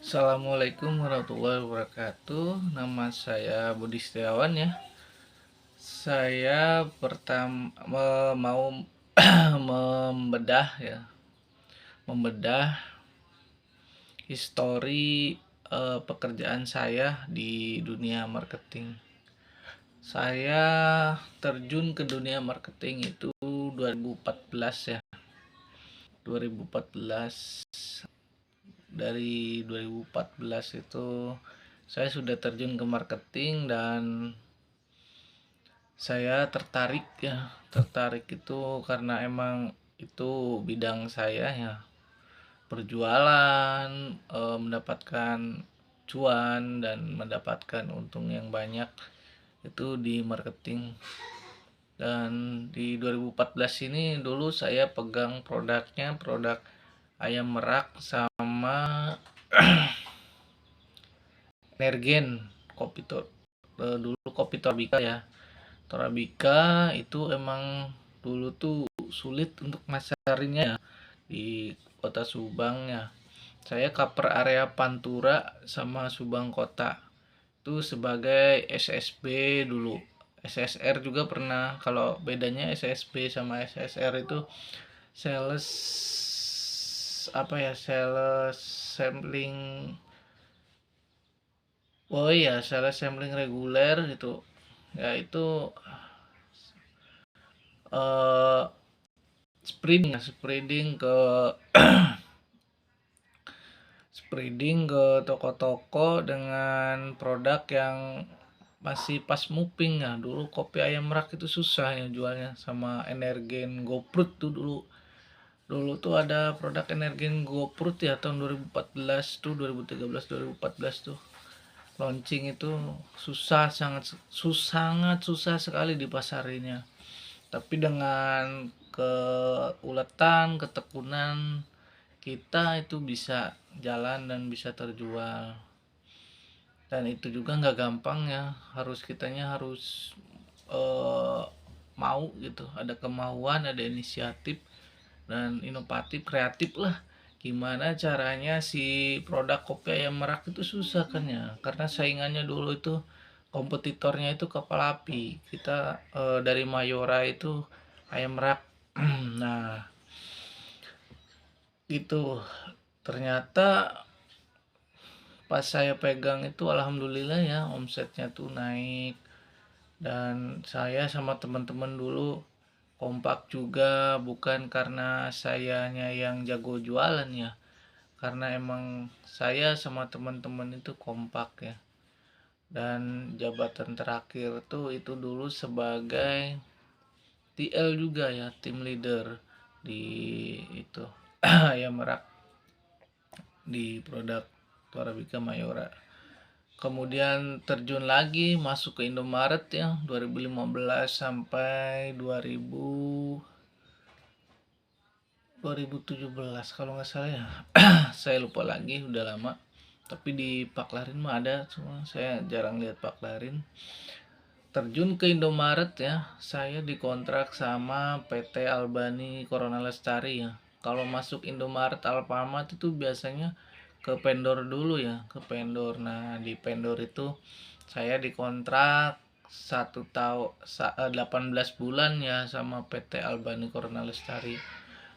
Assalamualaikum warahmatullahi wabarakatuh. Nama saya Budi Setiawan ya. Saya pertama mau membedah ya, membedah histori pekerjaan saya di dunia marketing. Saya terjun ke dunia marketing itu 2014 ya. 2014, dari 2014 itu saya sudah terjun ke marketing dan saya tertarik itu karena emang itu bidang saya ya, berjualan, mendapatkan cuan dan mendapatkan untung yang banyak itu di marketing. Dan di 2014 ini dulu saya pegang produk ayam merak sama Energen kopi dulu kopi Torabika ya. Torabika itu emang dulu tuh sulit untuk masarinnya ya, di kota Subang ya. Saya cover area Pantura sama Subang kota itu sebagai SSB dulu. SSR juga pernah. Kalau bedanya SSB sama SSR itu sales sales sampling. Oh iya, sales sampling reguler gitu. Ya itu eh spreading ke toko-toko dengan produk yang masih pas moving ya. Dulu kopi ayam merak itu susah ya jualnya, sama Energen GoPrut tuh dulu. Dulu tuh ada produk Energen GoPrut ya, tahun 2014 tuh, 2013 2014 tuh launching. Itu sangat susah sekali di pasarinya. Tapi dengan keuletan, ketekunan kita itu bisa jalan dan bisa terjual. Dan itu juga nggak gampang ya, harus eh, mau gitu, ada kemauan, ada inisiatif dan inovatif, kreatif lah. Gimana caranya si produk kopi ayam merak itu susah kan ya, karena saingannya dulu itu, kompetitornya itu kapal api. Kita dari Mayora itu ayam merak. Nah itu ternyata pas saya pegang itu alhamdulillah ya, omsetnya tuh naik. Dan saya sama teman-teman dulu kompak juga, bukan karena sayanya yang jago jualan ya, karena emang saya sama teman-teman itu kompak ya. Dan jabatan terakhir tuh itu dulu sebagai TL juga ya, tim leader di itu ya merak, di produk Torabika Mayora. Kemudian terjun lagi masuk ke Indomaret ya, 2015 sampai 2017 kalau nggak salah ya. Saya lupa lagi, udah lama. Tapi di Paklarin mah ada, cuma saya jarang lihat Paklarin. Terjun ke Indomaret ya, saya dikontrak sama PT Albani Corona Lestari ya. Kalau masuk Indomaret Alfamart itu biasanya ke vendor dulu ya, ke vendor. Nah di vendor itu saya dikontrak 18 bulan ya sama PT Albani Corona Lestari.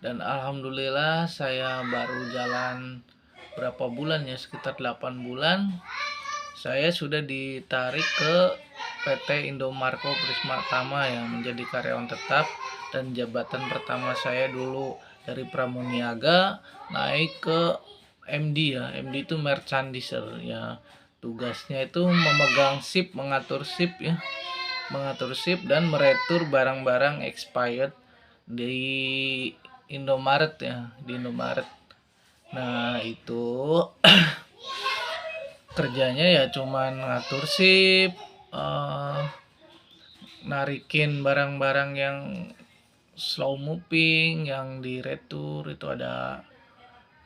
Dan alhamdulillah saya baru jalan berapa bulan ya, sekitar 8 bulan saya sudah ditarik ke PT Indomarko Prisma Tama yang menjadi karyawan tetap. Dan jabatan pertama saya dulu dari pramuniaga naik ke MD ya. MD itu merchandiser ya. Tugasnya itu memegang ship, mengatur ship ya. Mengatur ship dan meretur barang-barang expired di Indomaret ya, di Indomaret. Nah, itu kerjanya ya cuman ngatur ship, narikin barang-barang yang slow moving, yang di retur itu ada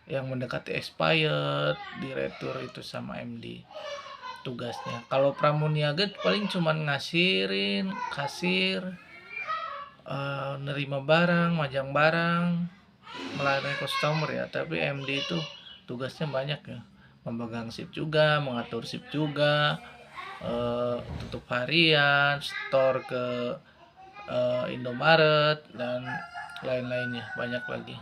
yang mendekati expired, di retur itu sama MD tugasnya. Kalau pramuniaga paling cuman ngasirin, kasir, nerima barang, majang barang, melayani customer ya, tapi MD itu tugasnya banyak ya, memegang sip juga, mengatur sip juga, tutup harian, store ke Indomaret dan lain-lainnya, banyak lagi.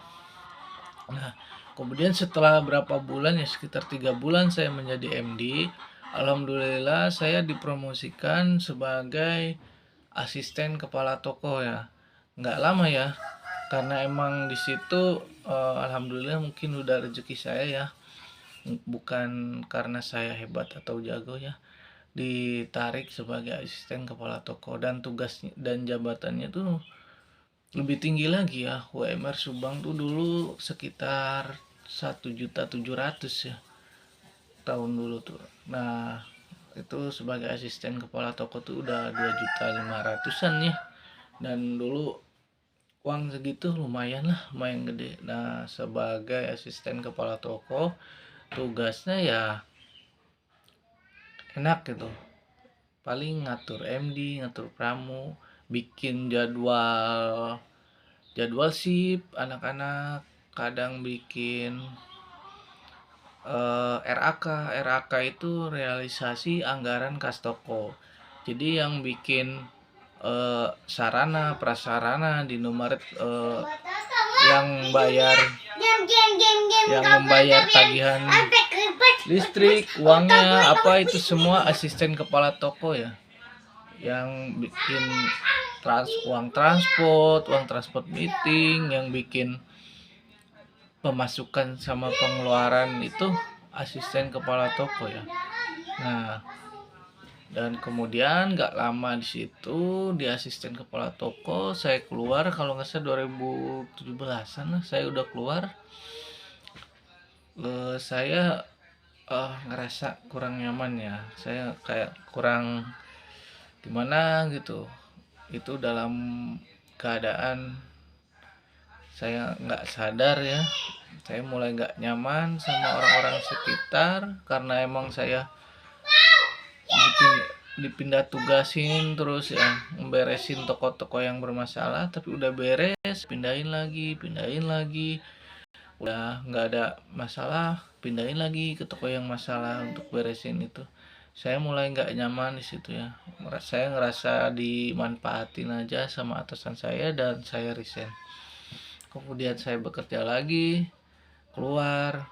Nah, kemudian setelah berapa bulan ya, sekitar 3 bulan saya menjadi MD. Alhamdulillah saya dipromosikan sebagai asisten kepala toko ya. Nggak lama ya, karena emang di situ alhamdulillah mungkin udah rezeki saya ya, bukan karena saya hebat atau jago ya. Ditarik sebagai asisten kepala toko dan tugasnya dan jabatannya tuh lebih tinggi lagi ya. UMR Subang tuh dulu sekitar 1.700.000 ya tahun dulu tuh. Nah, itu sebagai asisten kepala toko tuh udah 2.500.000-an ya. Dan dulu uang segitu lumayan lah, lumayan gede. Nah, sebagai asisten kepala toko tugasnya ya enak gitu. Paling ngatur MD, ngatur pramu, bikin jadwal sip anak-anak, kadang bikin RAK itu realisasi anggaran kas toko. Jadi yang bikin sarana prasarana di Indomaret, yang bayar yang membayar tagihan listrik, uangnya apa itu semua asisten kepala toko ya, yang bikin uang transport meeting, yang bikin pemasukan sama pengeluaran itu asisten kepala toko ya. Nah, dan kemudian nggak lama di situ di asisten kepala toko saya keluar, kalau nggak salah 2017an lah saya udah keluar. Saya ngerasa kurang nyaman ya, saya kayak kurang gimana gitu. Itu dalam keadaan saya nggak sadar ya, saya mulai nggak nyaman sama orang-orang sekitar karena emang saya dipindah tugasin terus ya, memberesin toko-toko yang bermasalah, tapi udah beres pindahin lagi, udah nggak ada masalah pindahin lagi ke toko yang masalah untuk beresin itu. Saya mulai nggak nyaman di situ ya, saya ngerasa dimanfaatin aja sama atasan saya dan saya resign. Kemudian saya bekerja lagi, keluar,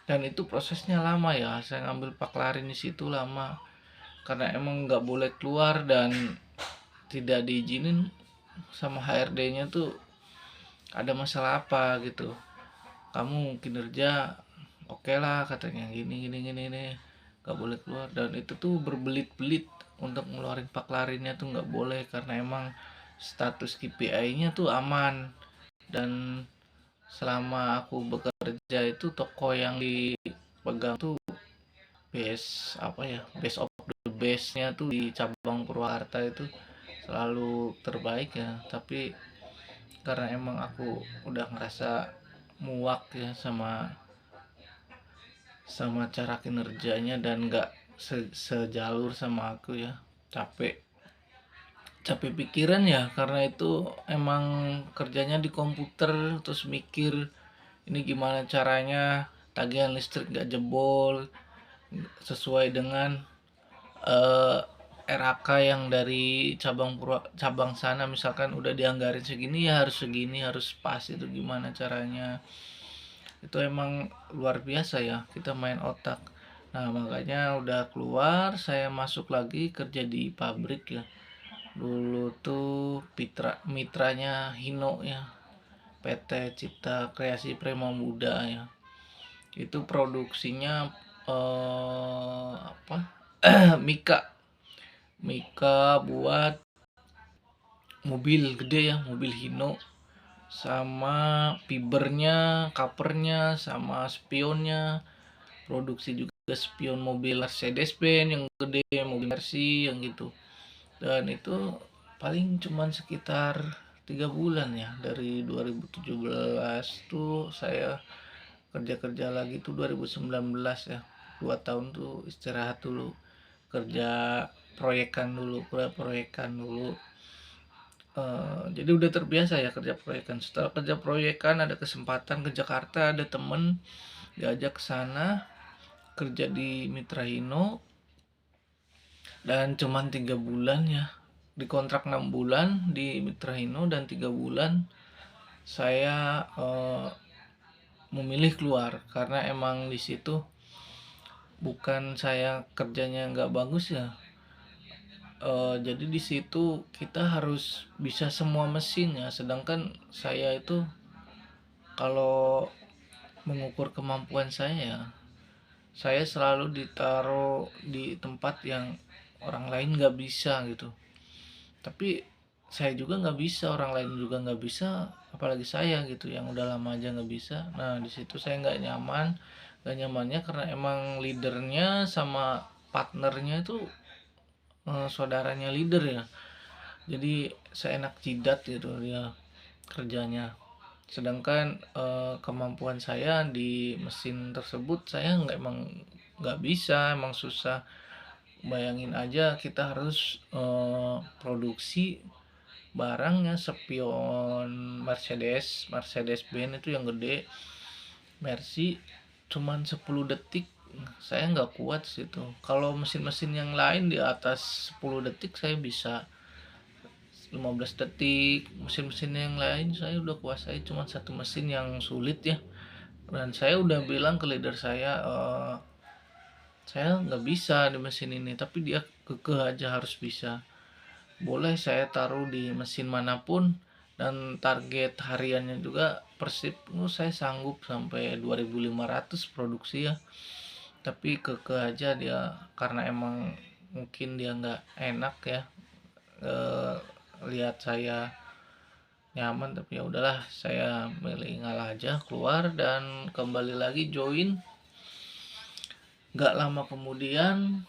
dan itu prosesnya lama ya, saya ngambil paklarin di situ lama karena emang nggak boleh keluar dan tidak diizinin sama HRD-nya tuh ada masalah apa gitu. Kamu kinerja oke lah katanya, gini nggak boleh keluar, dan itu tuh berbelit-belit untuk ngeluarin paklarinnya tuh nggak boleh karena emang status KPI-nya tuh aman. Dan selama aku bekerja itu toko yang dipegang tuh best of the best-nya tuh di cabang Purwakarta itu selalu terbaik ya. Tapi karena emang aku udah ngerasa muak ya sama cara kinerjanya dan nggak sejalur sama aku ya, capek pikiran ya, karena itu emang kerjanya di komputer terus mikir ini gimana caranya tagihan listrik nggak jebol sesuai dengan eh, RAK yang dari cabang sana, misalkan udah dianggarin segini ya harus segini, harus pas, itu gimana caranya. Itu emang luar biasa ya, kita main otak. Nah, makanya udah keluar saya masuk lagi kerja di pabrik ya. Dulu tuh mitranya Hino ya, PT Cipta Kreasi Prema Muda ya. Itu produksinya apa Mika buat mobil gede ya, mobil Hino, sama fibernya, covernya, sama spionnya. Produksi juga spion mobil Mercedes-Benz yang gede, mobil Mercy yang gitu. Dan itu paling cuman sekitar 3 bulan ya, dari 2017 tuh saya kerja lagi tuh 2019 ya, 2 tahun tuh istirahat dulu, kerja proyekan dulu Jadi udah terbiasa ya kerja proyekan. Setelah kerja proyekan ada kesempatan ke Jakarta, ada temen diajak ke sana kerja di Mitra Hino, dan cuman 3 bulan ya, dikontrak 6 bulan di Mitra Hino, dan 3 bulan saya memilih keluar karena emang di situ bukan saya kerjanya nggak bagus ya. Jadi di situ kita harus bisa semua mesin ya, sedangkan saya itu kalau mengukur kemampuan saya selalu ditaruh di tempat yang orang lain nggak bisa gitu. Tapi saya juga nggak bisa, orang lain juga nggak bisa, apalagi saya gitu yang udah lama aja nggak bisa. Nah di situ saya nggak nyaman. Nggak nyamannya karena emang leadernya sama partnernya itu saudaranya leader ya, jadi seenak jidat gitu dia kerjanya. Sedangkan kemampuan saya di mesin tersebut saya nggak bisa, emang susah. Bayangin aja kita harus produksi barangnya spion Mercedes Benz itu yang gede, Mercy, cuman 10 detik. Saya nggak kuat situ. Kalau mesin-mesin yang lain di atas 10 detik saya bisa, 15 detik. Mesin-mesin yang lain saya udah kuasai, cuma satu mesin yang sulit ya. Dan saya udah bilang ke leader saya nggak bisa di mesin ini, tapi dia kekeh aja harus bisa. Boleh saya taruh di mesin manapun, dan target hariannya juga persib saya sanggup sampai 2500 produksi ya. Tapi kekeh aja dia, karena emang mungkin dia nggak enak ya eh, lihat saya nyaman. Tapi ya udahlah, saya milih ngalah aja, keluar dan kembali lagi join. Nggak lama kemudian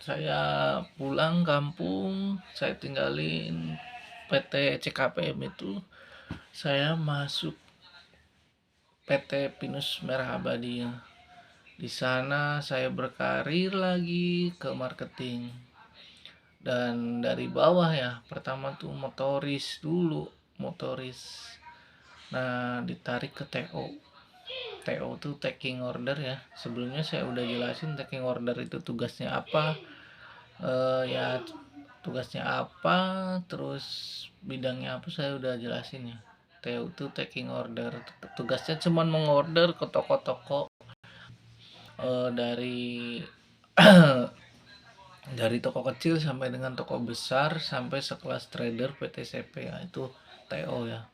saya pulang kampung, saya tinggalin PT CKPM itu, saya masuk PT Pinus Merah Abadi ya. Di sana saya berkarir lagi ke marketing, dan dari bawah ya, pertama tuh motoris. Nah ditarik ke TO tuh taking order ya. Sebelumnya saya udah jelasin taking order itu tugasnya apa, ya tugasnya apa, terus bidangnya apa, saya udah jelasin ya. TO itu taking order, tugasnya cuman mengorder ke toko-toko dari dari toko kecil sampai dengan toko besar, sampai sekelas trader PTCP ya, itu TO ya.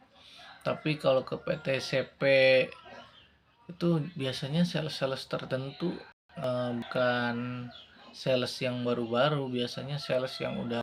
Tapi kalau ke PTCP itu biasanya sales tertentu, bukan sales yang baru-baru, biasanya sales yang udah